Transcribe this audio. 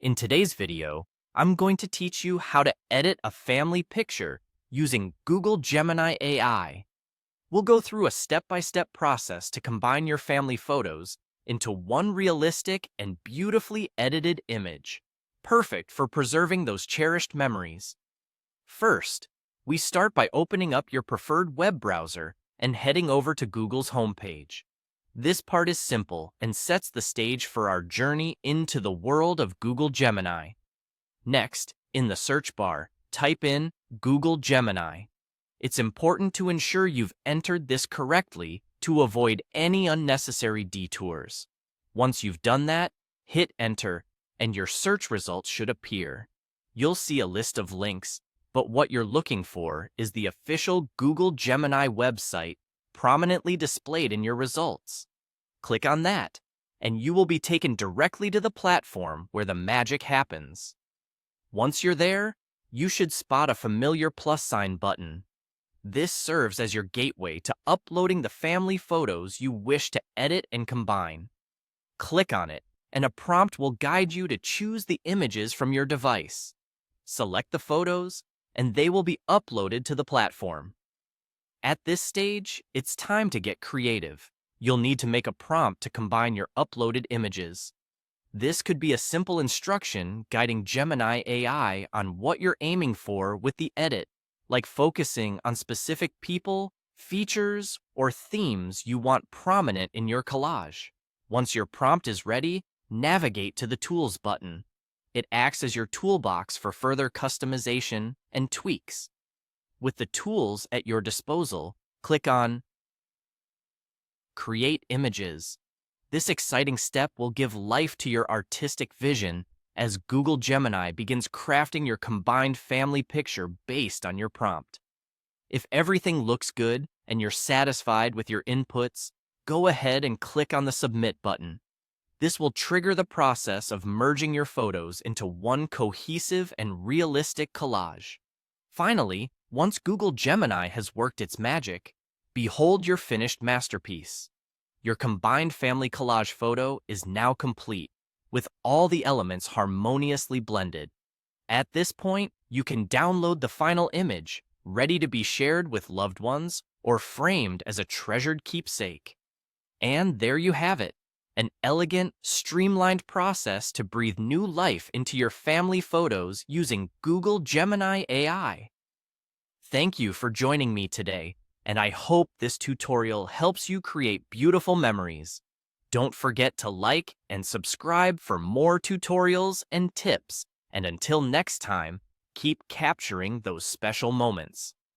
In today's video, I'm going to teach you how to edit a family picture using Google Gemini AI. We'll go through a step-by-step process to combine your family photos into one realistic and beautifully edited image, perfect for preserving those cherished memories. First, we start by opening up your preferred web browser and heading over to Google's homepage. This part is simple and sets the stage for our journey into the world of Google Gemini. Next, in the search bar, type in Google Gemini. It's important to ensure you've entered this correctly to avoid any unnecessary detours. Once you've done that, hit enter, and your search results should appear. You'll see a list of links, but what you're looking for is the official Google Gemini website prominently displayed in your results. Click on that, and you will be taken directly to the platform where the magic happens. Once you're there, you should spot a familiar plus sign button. This serves as your gateway to uploading the family photos you wish to edit and combine. Click on it, and a prompt will guide you to choose the images from your device. Select the photos, and they will be uploaded to the platform. At this stage, it's time to get creative. You'll need to make a prompt to combine your uploaded images. This could be a simple instruction guiding Gemini AI on what you're aiming for with the edit, like focusing on specific people, features, or themes you want prominent in your collage. Once your prompt is ready, navigate to the Tools button. It acts as your toolbox for further customization and tweaks. With the tools at your disposal, click on Create Images. This exciting step will give life to your artistic vision as Google Gemini begins crafting your combined family picture based on your prompt. If everything looks good and you're satisfied with your inputs, go ahead and click on the Submit button. This will trigger the process of merging your photos into one cohesive and realistic collage. Finally, once Google Gemini has worked its magic, behold your finished masterpiece. Your combined family collage photo is now complete, with all the elements harmoniously blended. At this point, you can download the final image, ready to be shared with loved ones or framed as a treasured keepsake. And there you have it, an elegant, streamlined process to breathe new life into your family photos using Google Gemini AI. Thank you for joining me today, and I hope this tutorial helps you create beautiful memories. Don't forget to like and subscribe for more tutorials and tips, and until next time, keep capturing those special moments.